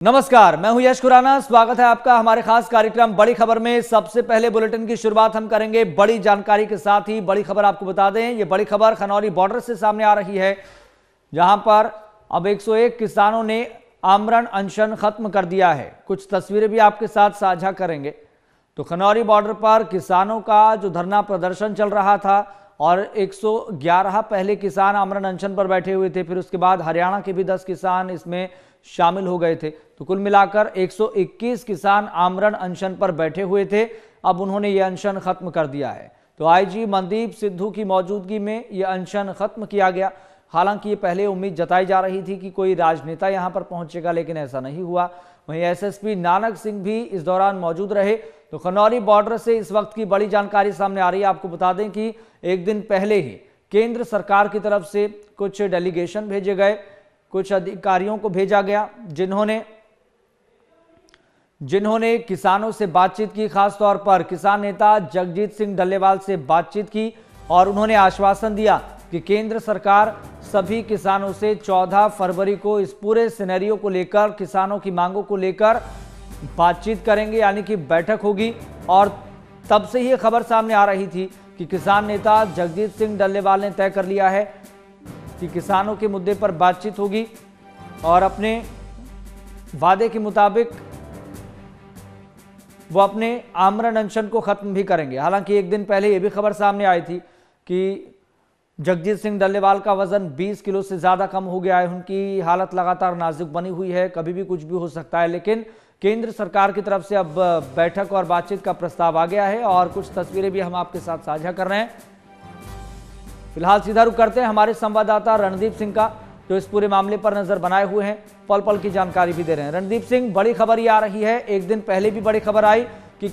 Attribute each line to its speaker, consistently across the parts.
Speaker 1: नमस्कार, मैं हूं यश खुराना। स्वागत है आपका हमारे खास कार्यक्रम बड़ी खबर में। सबसे पहले बुलेटिन की शुरुआत हम करेंगे बड़ी जानकारी के साथ ही। बड़ी खबर आपको बता दें, ये बड़ी खबर खनौरी बॉर्डर से सामने आ रही है, जहां पर अब 101 किसानों ने आमरण अनशन खत्म कर दिया है। कुछ तस्वीरें भी आपके साथ साझा करेंगे। तो खनौरी बॉर्डर पर किसानों का जो धरना प्रदर्शन चल रहा था और 111 पहले किसान आमरण अनशन पर बैठे हुए थे, फिर उसके बाद हरियाणा के भी 10 किसान इसमें शामिल हो गए थे। तो कुल मिलाकर 121 किसान आमरण अनशन पर बैठे हुए थे। अब उन्होंने ये अनशन खत्म कर दिया है। तो आईजी मनदीप सिद्धू की मौजूदगी में ये अनशन खत्म किया गया। हालांकि ये पहले उम्मीद जताई जा रही थी कि कोई राजनेता यहां पर पहुंचेगा, लेकिन ऐसा नहीं हुआ। वहीं एसएसपी नानक सिंह भी इस दौरान मौजूद रहे। तो खनौरी बॉर्डर से इस वक्त की बड़ी जानकारी सामने आ रही है। आपको बता दें कि एक दिन पहले ही केंद्र सरकार की तरफ से कुछ डेलीगेशन भेजे गए, कुछ अधिकारियों को भेजा गया, जिन्होंने किसानों से बातचीत की। खासतौर पर किसान नेता जगजीत सिंह डल्लेवाल से बातचीत की और उन्होंने आश्वासन दिया कि केंद्र सरकार सभी किसानों से 14 फरवरी को इस पूरे सिनेरियो को लेकर, किसानों की मांगों को लेकर बातचीत करेंगे, यानी कि बैठक होगी। और तब से ही खबर सामने आ रही थी कि किसान नेता जगजीत सिंह डल्लेवाल ने तय कर लिया है कि किसानों के मुद्दे पर बातचीत होगी और अपने वादे के मुताबिक वो अपने आमरण अनशन को खत्म भी करेंगे। हालांकि एक दिन पहले यह भी खबर सामने आई थी कि जगजीत सिंह डल्लेवाल का वजन 20 किलो से ज्यादा कम हो गया है। उनकी हालत लगातार नाजुक बनी हुई है, कभी भी कुछ भी हो सकता है। लेकिन केंद्र सरकार की तरफ से अब बैठक और बातचीत का प्रस्ताव आ गया है और कुछ तस्वीरें भी हम आपके साथ साझा कर रहे हैं। फिलहाल सीधा रुख करते हैं हमारे संवाददाता रणदीप सिंह का, जो इस पूरे मामले पर नजर बनाए हुए हैं, पल पल की जानकारी भी दे रहे हैं। रणदीप सिंह, बड़ी खबर ये आ रही है, एक दिन पहले भी बड़ी खबर आई कि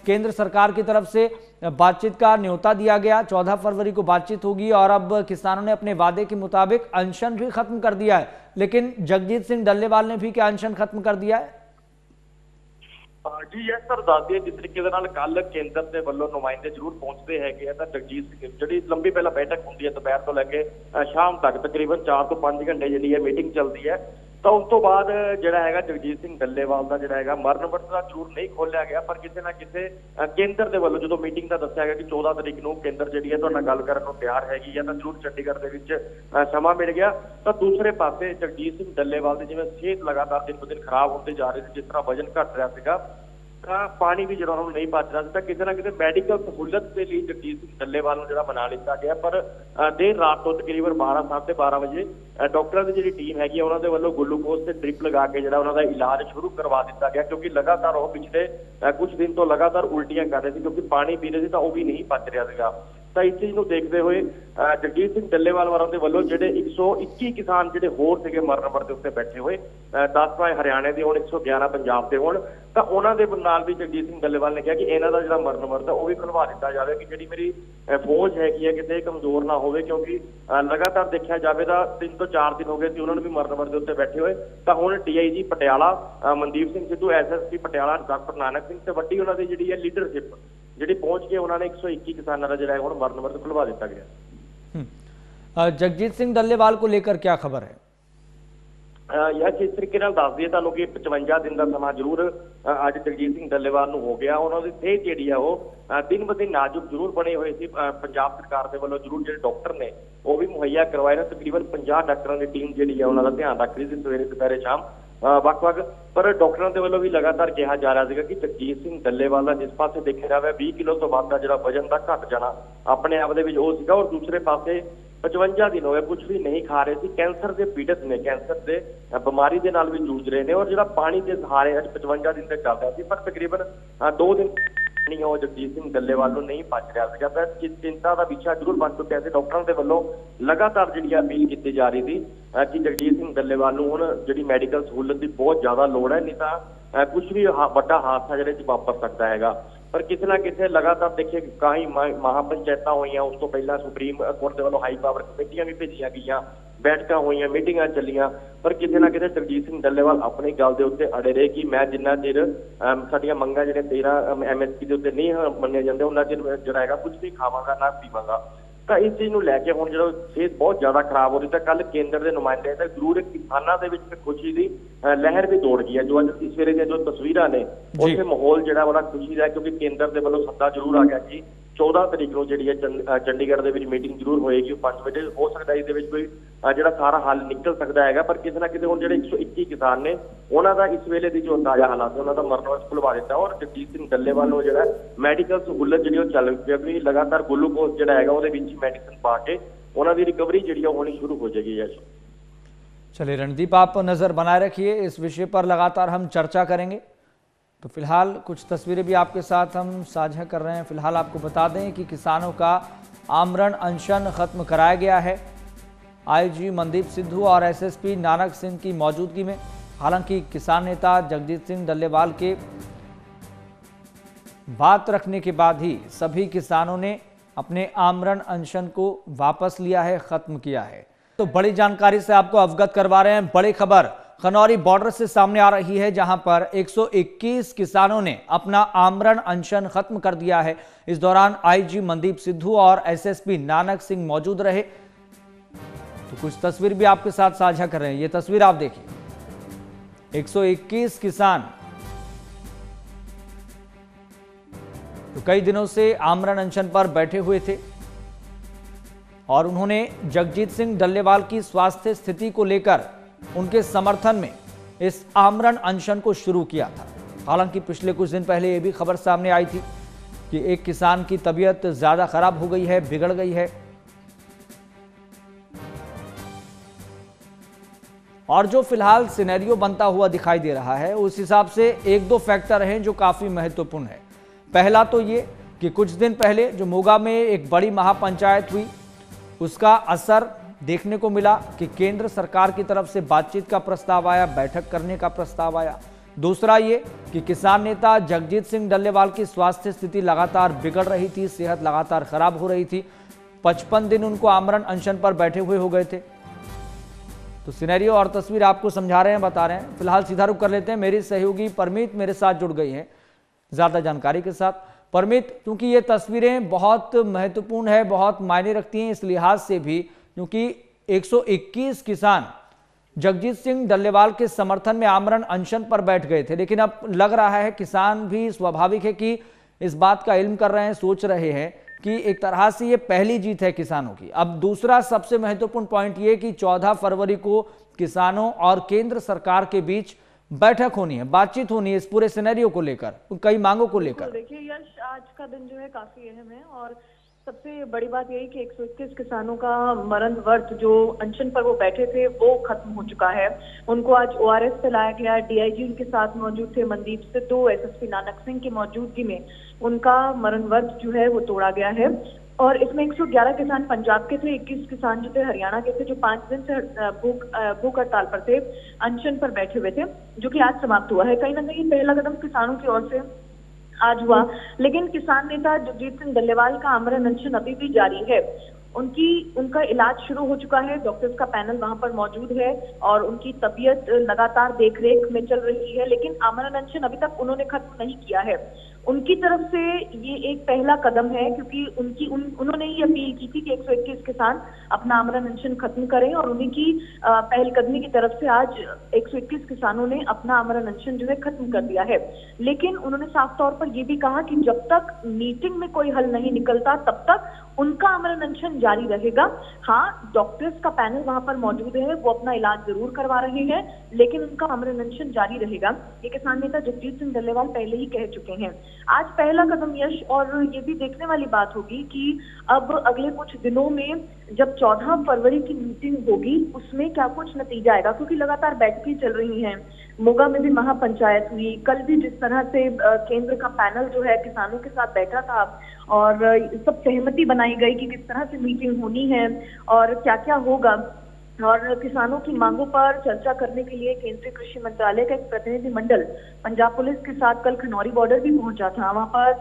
Speaker 1: केंद्र सरकार की तरफ से बातचीत का न्योता दिया गया, 14 फरवरी को बातचीत होगी और अब किसानों ने अपने वादे के मुताबिक अनशन भी खत्म कर दिया है। लेकिन जगजीत सिंह डल्लेवाल ने भी क्या अनशन खत्म कर दिया है?
Speaker 2: जी यस सर, दस दिए जिस तरीके कल केंद्र के वालों नुमाइंदे जरूर पहुंचते हैं तो जगजीत सिंह जी लंबी पहला बैठक होती है दोपहर तो लैके शाम तक तकरीबन 4 तो 5 घंटे जी मीटिंग चलती है। तो उस तो बाद जोड़ा है जगजीत सिंह डल्लेवाल का जोड़ा है मरण वर्त जरूर नहीं खोलिया गया, पर किसी ना किसी केंद्र के वालों जो मीटिंग का दसिया गया कि 14 तरीक को केंद्र जी है तो गल करने को तैयार हैगी है, तो जरूर चंडीगढ़ के समा मिल गया। तो दूसरे पासे जगजीत सिंह डल्लेवाल की जिवें सेहत लगातार दिन ब दिन खराब होती जा रही थी, जिस तरह वजन घट रहा था, पानी भी जो नहीं पच रहा था, किसी ना किसी मैडिकल सहूलत के लिए जगजीत सिंह डल्लेवाल को मना लिया गया। पर देर रात तो तकरीबन 12-12:30 बजे डॉक्टर की जी टीम हैगी उन्होंने वालों ग्लूकोज से ड्रिप लगा के जो इलाज शुरू करवा दिया गया, क्योंकि लगातार वो पिछले कुछ दिन तो लगातार उल्टियां कर रहे थे, क्योंकि पानी पी रहे थे तो वह भी नहीं पच रहा था। तो इस चीज को देखते हुए जगजीत सिंह डल्लेवाल वालों जो 121 किसान जो होर थे मरण वर्त उत्ते बैठे हुए, 10 हरियाणे के हो, 111 पंजाब के हो, तो उन्होंने भी जगजीत सिंह डल्लेवाल ने कहा कि इन्हों का जो मरण वर्त है वह भी खुलवा दिता जाए कि जी मेरी फौज हैगी है कितने कमजोर ना हो, क्योंकि लगातार देखा जाए तो 3 तो 4 दिन हो गए उन्होंने भी मरण वर्त उत्ते बैठे हुए। तो हुण DIG Patiala Mandeep Singh Sidhu, SSP Patiala doctor Nanak Singh से वड्डी उन्होंने जी लीडरशिप जी पहुंच के उन्होंने 121 किसानों का जो है मरण वर्त खुलवा दिता गया।
Speaker 1: जगजीत सिंह डल्लेवाल को लेकर क्या खबर है?
Speaker 2: यह इस तरीके दस दिए तुहानूं कि 55 दिन का समा जरूर अज जगजीत सिंह डल्लेवाल हो गया। उन्होंने सेहत जी है वो दिन ब दिन नाजुक जरूर बने हुए थे। पंजाब सरकार के वालों जरूर जो डॉक्टर ने वो भी मुहैया करवाए ना, तकरीबन 50 डॉक्टरों की टीम जी है उन्होंने ध्यान रख रही थी सवेरे दोपहरे शाम वक्-वक्। पर डॉक्टरों के वालों भी लगातार कहा जा रहा था कि जगजीत सिंह डल्लेवाल का जिस पासे देखा जाए 20 किलो तो बाद का जो वजन का घट जाना अपने आप के, और दूसरे पासे 55 दिन हो गए कुछ भी नहीं खा रहे थे, कैंसर के पीड़ित ने, कैंसर के बीमारी के नाल भी जूझ रहे हैं, और जो पानी के सहारे 55 दिन तक चल रहा है, पर तकरीबन 2 दिन जगजीत सिंह डल्लेवाल नहीं पच रहा था। चिंता का विषय जरूर बन चुका है। डॉक्टरों के वालों लगातार जी अपील की जा रही थी कि जगजीत सिंह डल्लेवाल हुण जी मैडिकल सहूलत की बहुत ज्यादा लोड़ है, नहीं तो कुछ भी बड़ा हादसा जो वापर सकता है। पर किसी ना किसी लगातार देखिए कई महापंचायत हुई, उस तो पहला सुप्रीम कोर्ट के वालों हाई पावर कमेटियां भी भेजिया गई, बैठक हुई, मीटिंग चलियां, पर किसी ना किसी जगजीत सिंह डल्लेवाल अपनी गल के उत्ते अड़े रहे कि मैं जिन्ना चिर साडियां मंगां जो 13 MSP के उत्ते नहीं मन्ने जाते उन्ना चिर जो है कुछ नहीं खावांगा ना पीवांगा। ਤਾਂ ਇਸ ਚੀਜ਼ ਨੂੰ ਲੈ ਕੇ ਹੁਣ ਜਦੋਂ ਸਿਹਤ ਬਹੁਤ ਜ਼ਿਆਦਾ ਖਰਾਬ ਹੋ ਰਹੀ ਤਾਂ ਕੱਲ ਕੇਂਦਰ ਦੇ ਨੁਮਾਇੰਦੇ ਤਾਂ ਜ਼ਰੂਰ ਇੱਕ ਕਿਸਾਨਾਂ ਦੇ ਵਿੱਚ ਖੁਸ਼ੀ ਦੀ ਲਹਿਰ ਵੀ ਦੌੜ ਗਈ ਹੈ। ਜੋ ਅੱਜ ਇਸ ਵੇਲੇ ਦੀਆਂ ਜੋ ਤਸਵੀਰਾਂ ਨੇ ਉੱਥੇ ਮਾਹੌਲ ਜਿਹੜਾ ਬੜਾ ਖੁਸ਼ੀ ਦਾ, ਕਿਉਂਕਿ ਕੇਂਦਰ ਦੇ ਵੱਲੋਂ ਸੱਦਾ ਜ਼ਰੂਰ ਆ ਗਿਆ ਕਿ 14 ਤਰੀਕ ਨੂੰ ਜਿਹੜੀ ਹੈ ਚੰਡੀਗੜ੍ਹ ਦੇ ਵਿੱਚ ਮੀਟਿੰਗ ਜ਼ਰੂਰ ਹੋਏਗੀ। ਉਹ 5 ਵਜੇ ਹੋ ਸਕਦਾ ਇਸ ਦੇ ਵਿੱਚ ਕੋਈ ਜਿਹੜਾ ਸਾਰਾ ਹੱਲ ਨਿਕਲ ਸਕਦਾ ਹੈਗਾ, ਪਰ ਕਿਸੇ ਨਾ ਕਿਤੇ ਹੁਣ ਜਿਹੜੇ 121 ਕਿਸਾਨ ਨੇ ਉਹਨਾਂ ਦਾ ਇਸ ਵੇਲੇ ਦੀ ਜੋ ਤਾਜ਼ਾ ਹਾਲਾਤ ਉਹਨਾਂ ਦਾ ਮਰਨਵੰਸ਼ ਖੁਲਵਾ ਦਿੱਤਾ। ਔਰ ਜਗਜੀਤ ਸਿੰਘ ਡੱਲੇਵਾਲ ਨੂੰ ਜਿਹੜਾ ਮੈਡੀਕਲ ਸਹੂਲਤ ਜਿਹੜੀ ਉਹ ਚੱਲ ਪਈ ਵੀ ਲਗਾਤਾਰ ਗਲੂਕੋਜ਼ ਜਿਹੜਾ ਹੈਗਾ ਉਹਦੇ ਵਿੱਚ ਮੈਡੀਸਿਨ ਪਾ ਕੇ ਉਹਨਾਂ ਦੀ ਰਿਕਵਰੀ ਜਿਹੜੀ ਉਹ होनी शुरू हो जाएगी। यश
Speaker 1: चलिए रणदीप, आप नजर बनाए रखिए, इस विषय पर लगातार हम चर्चा करेंगे। तो फिलहाल कुछ तस्वीरें भी आपके साथ हम साझा कर रहे हैं। फिलहाल आपको बता दें कि किसानों का आमरण अनशन खत्म कराया गया है आईजी मनदीप सिद्धू और एसएसपी नानक सिंह की मौजूदगी में। हालांकि किसान नेता जगजीत सिंह डल्लेवाल के बात रखने के बाद ही सभी किसानों ने अपने आमरण अनशन को वापस लिया है, खत्म किया है। तो बड़ी जानकारी से आपको अवगत करवा रहे हैं। बड़ी खबर खनौरी बॉर्डर से सामने आ रही है, जहां पर 121 किसानों ने अपना आमरण अनशन खत्म कर दिया है। इस दौरान आईजी मनदीप सिद्धू और एसएसपी नानक सिंह मौजूद रहे। तो कुछ तस्वीर भी आपके साथ साझा कर रहे हैं। ये तस्वीर आप देखिए, 121 किसान तो कई दिनों से आमरण अनशन पर बैठे हुए थे और उन्होंने जगजीत सिंह डल्लेवाल की स्वास्थ्य स्थिति को लेकर उनके समर्थन में इस आमरण अनशन को शुरू किया था। हालांकि पिछले कुछ दिन पहले यह भी खबर सामने आई थी कि एक किसान की तबीयत ज्यादा खराब हो गई है, बिगड़ गई है। और जो फिलहाल सिनेरियो बनता हुआ दिखाई दे रहा है, उस हिसाब से एक दो फैक्टर हैं जो काफी महत्वपूर्ण है। पहला तो ये कि कुछ दिन पहले जो मोगा में एक बड़ी महापंचायत हुई, उसका असर देखने को मिला कि केंद्र सरकार की तरफ से बातचीत का प्रस्ताव आया, बैठक करने का प्रस्ताव आया। दूसरा ये कि किसान नेता जगजीत सिंह डल्लेवाल की स्वास्थ्य स्थिति लगातार बिगड़ रही थी, सेहत लगातार खराब हो रही थी। 55 दिन उनको आमरण अनशन पर बैठे हुए हो गए थे। तो सिनेरियो और तस्वीर आपको समझा रहे हैं, बता रहे हैं। फिलहाल सीधा रुख कर लेते हैं। मेरी सहयोगी परमीत मेरे साथ जुड़ गई हैं ज्यादा जानकारी के साथ। परमित, क्योंकि ये तस्वीरें बहुत महत्वपूर्ण है, बहुत मायने रखती हैं इस लिहाज से भी, क्योंकि 121 किसान जगजीत सिंह डल्लेवाल के समर्थन में आमरण अनशन पर बैठ गए थे। लेकिन अब लग रहा है किसान भी स्वाभाविक है कि इस बात का इल्म कर रहे हैं, सोच रहे हैं कि एक तरह से ये पहली जीत है किसानों की। अब दूसरा सबसे महत्वपूर्ण पॉइंट ये कि 14 फरवरी को किसानों और केंद्र सरकार के बीच बैठक होनी है, बातचीत होनी है इस पूरे सिनेरियो को लेकर, कई मांगों को लेकर।
Speaker 3: देखिए यश, आज का दिन जो है काफी अहम है और सबसे बड़ी बात यही कि 121 किसानों का मरण व्रत जो अनशन पर वो बैठे थे वो खत्म हो चुका है। उनको आज ओआरएस पे लाया गया। डीआईजी उनके साथ मौजूद थे, मनदीप सिद्धू, एसएसपी नानक सिंह की मौजूदगी में उनका मरण व्रत जो है वो तोड़ा गया है। और इसमें 111 किसान पंजाब के थे, 21 किसान जो थे हरियाणा के थे, जो 5 दिन से भूख हड़ताल पर थे, अनशन पर बैठे हुए थे, जो कि आज समाप्त हुआ है। कहीं ना कहीं पहला कदम किसानों की ओर से आज हुआ। लेकिन किसान नेता जगजीत सिंह डल्लेवाल का आमरण अनशन अभी भी जारी है। उनका इलाज शुरू हो चुका है, डॉक्टर्स का पैनल वहां पर मौजूद है और उनकी तबीयत लगातार देखरेख में चल रही है। लेकिन आमरण अनशन अभी तक उन्होंने खत्म नहीं किया है। उनकी तरफ से ये एक पहला कदम है, क्योंकि उन्होंने ये अपील की थी कि 121 किसान अपना आमरण अनशन खत्म करें और उन्हीं की पहलकदमी की तरफ से आज 121 किसानों ने अपना आमरण अनशन जो है खत्म कर दिया है। लेकिन उन्होंने साफ तौर पर यह भी कहा कि जब तक मीटिंग में कोई हल नहीं निकलता तब तक उनका आमरण अनशन जारी रहेगा। हाँ, डॉक्टर्स का पैनल वहां पर मौजूद है, वो अपना इलाज जरूर करवा रहे हैं, लेकिन उनका आमरण अनशन जारी रहेगा। ये किसान नेता जगजीत सिंह डल्लेवाल पहले ही कह चुके हैं। आज पहला कदम यश, और ये भी देखने वाली बात होगी कि अब अगले कुछ दिनों में जब 14 फरवरी की मीटिंग होगी उसमें क्या कुछ नतीजा आएगा, क्योंकि लगातार बैठकें चल रही हैं। मोगा में भी महापंचायत हुई, कल भी जिस तरह से केंद्र का पैनल जो है किसानों के साथ बैठा था और सब सहमति बनाई गई कि किस तरह से मीटिंग होनी है और क्या क्या होगा। और किसानों की मांगों पर चर्चा करने के लिए केंद्रीय कृषि मंत्रालय का एक प्रतिनिधि मंडल पंजाब पुलिस के साथ कल खनौरी बॉर्डर भी पहुंचा था। वहां पर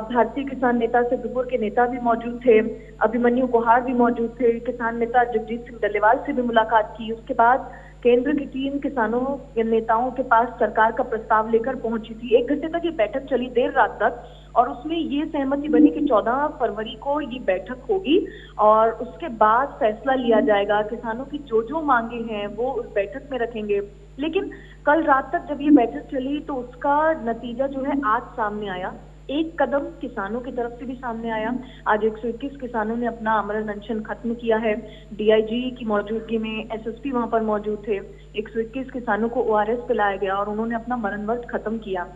Speaker 3: भारतीय किसान नेता सिद्धपुर के नेता भी मौजूद थे, अभिमन्यु कोहार भी मौजूद थे। किसान नेता जगजीत सिंह डल्लेवाल से भी मुलाकात की। उसके बाद केंद्र की टीम किसानों के नेताओं के पास सरकार का प्रस्ताव लेकर पहुंची थी। 1 घंटे तक ये बैठक चली, देर रात तक, और उसमें ये सहमति बनी कि 14 फरवरी को ये बैठक होगी और उसके बाद फैसला लिया जाएगा। किसानों की जो जो मांगे हैं वो उस बैठक में रखेंगे। लेकिन कल रात तक जब ये बैठक चली तो उसका नतीजा जो है आज सामने आया। एक कदम किसानों की तरफ से भी सामने आया। आज 121 किसानों ने अपना आमरण अनशन खत्म किया है। डीआईजी की मौजूदगी में एसएसपी वहां पर मौजूद थे। 121 किसानों को ओआरएस पिलाया गया और उन्होंने अपना मरण व्रत खत्म किया।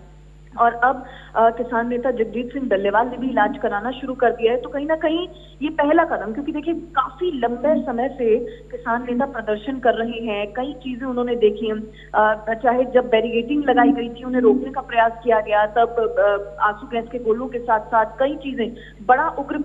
Speaker 3: और अब किसान नेता जगजीत सिंह डल्लेवाल ने भी इलाज कराना शुरू कर दिया है। तो कहीं ना कहीं ये पहला कदम, क्योंकि देखिए काफी लंबे समय से किसान नेता प्रदर्शन कर रहे हैं, कई चीजें उन्होंने देखी हैं। चाहे जब बैरिकेडिंग लगाई गई थी, उन्हें रोकने का प्रयास किया गया, तब आंसू गैस के गोलों के साथ साथ कई चीजें, बड़ा उग्र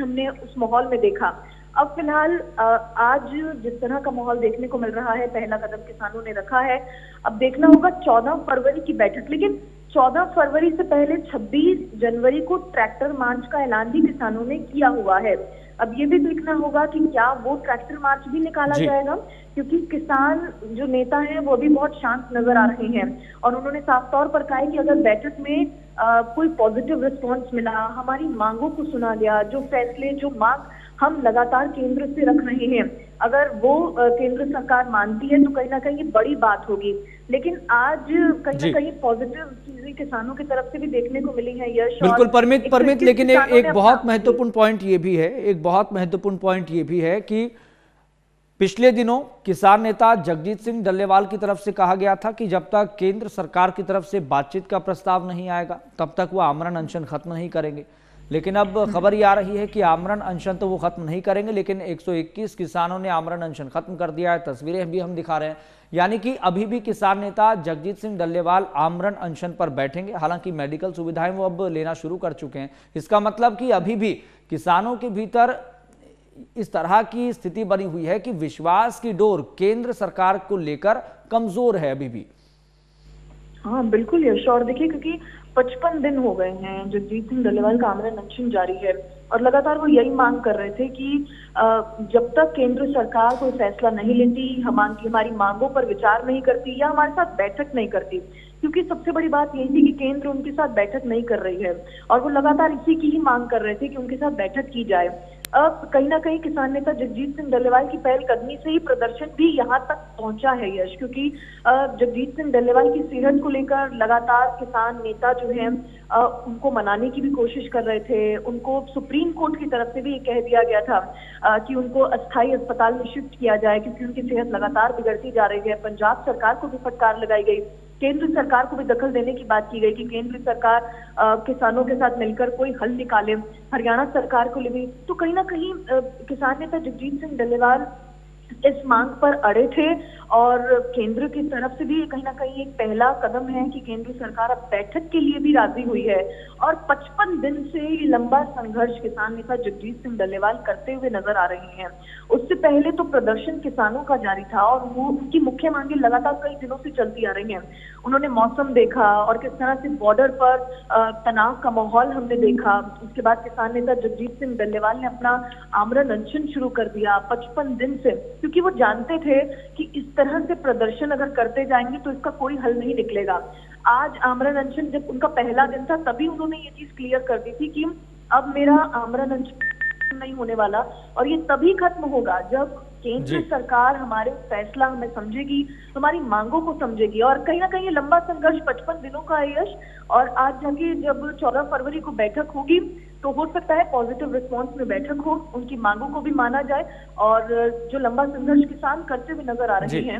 Speaker 3: हमने उस माहौल में देखा। अब फिलहाल आज जिस तरह का माहौल देखने को मिल रहा है, पहला कदम किसानों ने रखा है। अब देखना होगा 14 फरवरी की बैठक, लेकिन 14 फरवरी से पहले 26 जनवरी को ट्रैक्टर मार्च का ऐलान भी किसानों ने किया हुआ है। अब ये भी देखना होगा कि क्या वो ट्रैक्टर मार्च भी निकाला जाएगा, क्योंकि किसान जो नेता हैं वो भी बहुत शांत नजर आ रहे हैं और उन्होंने साफ तौर पर कहा है कि अगर बैठक में कोई पॉजिटिव रिस्पॉन्स मिला, हमारी मांगों को सुना गया, जो फैसले, जो मांग हम लगातार केंद्र से रख रहे हैं, अगर वो केंद्र सरकार मानती है तो कहीं ना कहीं बड़ी बात होगी। लेकिन आज कहीं ना कहीं पॉजिटिव चीजें किसानों की तरफ से भी देखने को मिली है। यश
Speaker 1: बिल्कुल परमित, लेकिन एक बहुत महत्वपूर्ण पॉइंट ये भी है, एक बहुत महत्वपूर्ण पॉइंट ये भी है कि पिछले दिनों किसान नेता जगजीत सिंह डल्लेवाल की तरफ से कहा गया था कि जब तक केंद्र सरकार की तरफ से बातचीत का प्रस्ताव नहीं आएगा तब तक वो आमरण अनशन खत्म नहीं करेंगे। लेकिन अब खबर ये आ रही है कि आमरण अनशन तो वो खत्म नहीं करेंगे, लेकिन 121 किसानों ने आमरण अनशन खत्म कर दिया है। तस्वीरें भी हम दिखा रहे हैं, यानी कि अभी भी किसान नेता जगजीत सिंह डल्लेवाल आमरण अनशन पर बैठेंगे। हालांकि मेडिकल सुविधाएं वो अब लेना शुरू कर चुके हैं। इसका मतलब कि अभी भी किसानों के भीतर इस तरह की स्थिति बनी हुई है कि विश्वास की डोर केंद्र सरकार को लेकर कमजोर है अभी भी।
Speaker 3: हाँ बिल्कुल यश, और देखिए क्योंकि 55 दिन हो गए हैं जगजीत सिंह डल्लेवाल का आमरण अनशन जारी है और लगातार वो यही मांग कर रहे थे कि जब तक केंद्र सरकार कोई फैसला नहीं लेती, हमारी मांगों पर विचार नहीं करती या हमारे साथ बैठक नहीं करती, क्योंकि सबसे बड़ी बात यही थी कि केंद्र उनके साथ बैठक नहीं कर रही है और वो लगातार इसी की ही मांग कर रहे थे कि उनके साथ बैठक की जाए। अब कहीं ना कहीं किसान नेता जगजीत सिंह डल्लेवाल की पहलकदमी से ही प्रदर्शन भी यहाँ तक पहुंचा है यश, क्योंकि जगजीत सिंह डल्लेवाल की सेहत को लेकर लगातार किसान नेता जो हैं उनको मनाने की भी कोशिश कर रहे थे। उनको सुप्रीम कोर्ट की तरफ से भी ये कह दिया गया था कि उनको अस्थायी अस्पताल में शिफ्ट किया जाए, क्योंकि उनकी सेहत लगातार बिगड़ती जा रही है। पंजाब सरकार को भी फटकार लगाई गई, केंद्र सरकार को भी दखल देने की बात की गई कि केंद्र सरकार किसानों के साथ मिलकर कोई हल निकाले, हरियाणा सरकार को भी। तो कहीं ना कहीं किसान नेता जगजीत सिंह डल्लेवाल इस मांग पर अड़े थे और केंद्र की तरफ से भी कहीं ना कहीं एक पहला कदम है कि केंद्र सरकार अब बैठक के लिए भी राजी हुई है। और 55 दिन से ये लंबा संघर्ष किसान नेता जगजीत सिंह डल्लेवाल करते हुए नजर आ रहे हैं। उससे पहले तो प्रदर्शन किसानों का जारी था और वो उनकी मुख्य मांगे लगातार कई दिनों से चलती आ रही हैं। उन्होंने मौसम देखा और किस तरह से बॉर्डर पर तनाव का माहौल हमने देखा। उसके बाद किसान नेता जगजीत सिंह डल्लेवाल ने अपना आमरण अनशन शुरू कर दिया 55 दिन से, क्योंकि वो जानते थे कि इस तरह से प्रदर्शन अगर करते जाएंगे तो इसका कोई हल नहीं निकलेगा। आज आमरण अनशन जब उनका पहला दिन था तभी उन्होंने ये चीज क्लियर कर दी थी कि अब मेरा आमरण अनशन नहीं होने वाला और ये तभी खत्म होगा जब केंद्र सरकार हमारे फैसला हमें समझेगी, हमारी मांगों को समझेगी। और कहीं ना कहीं ये लंबा संघर्ष 55 दिनों का है यश, और आज जाके जब 14 फरवरी को बैठक होगी तो हो सकता है पॉजिटिव रिस्पांस में बैठक हो, उनकी मांगों को भी माना जाए और जो लंबा संघर्ष किसान करते हुए नजर आ रहे हैं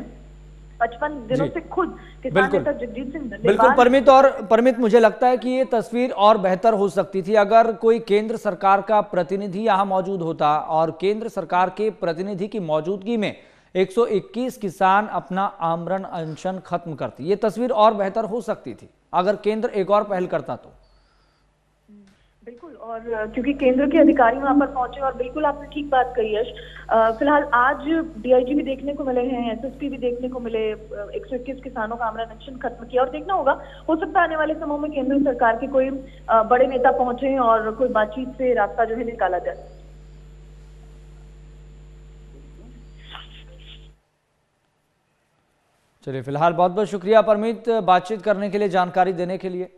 Speaker 3: 55 दिनों से खुद किसान नेता जगजीत सिंह डल्लेवाल।
Speaker 1: बिल्कुल परमित, मुझे लगता है कि ये तस्वीर और बेहतर हो सकती थी अगर कोई केंद्र सरकार का प्रतिनिधि यहाँ मौजूद होता और केंद्र सरकार के प्रतिनिधि की मौजूदगी में 121 किसान अपना आमरण अनशन खत्म करते। ये तस्वीर और बेहतर हो सकती थी अगर केंद्र एक और पहल करता तो।
Speaker 3: बिल्कुल, और क्योंकि केंद्र के अधिकारी वहां पर पहुंचे और बिल्कुल आपने ठीक बात कही यश। फिलहाल आज डीआईजी भी देखने को मिले हैं, एसएसपी भी देखने को मिले, 121 किसानों का आमरण अनशन खत्म किया और देखना होगा, हो सकता है आने वाले समय में केंद्र सरकार के कोई बड़े नेता पहुंचे और कोई बातचीत से रास्ता जो है निकाला जाए।
Speaker 1: चलिए, फिलहाल बहुत बहुत शुक्रिया परमीत बातचीत करने के लिए, जानकारी देने के लिए।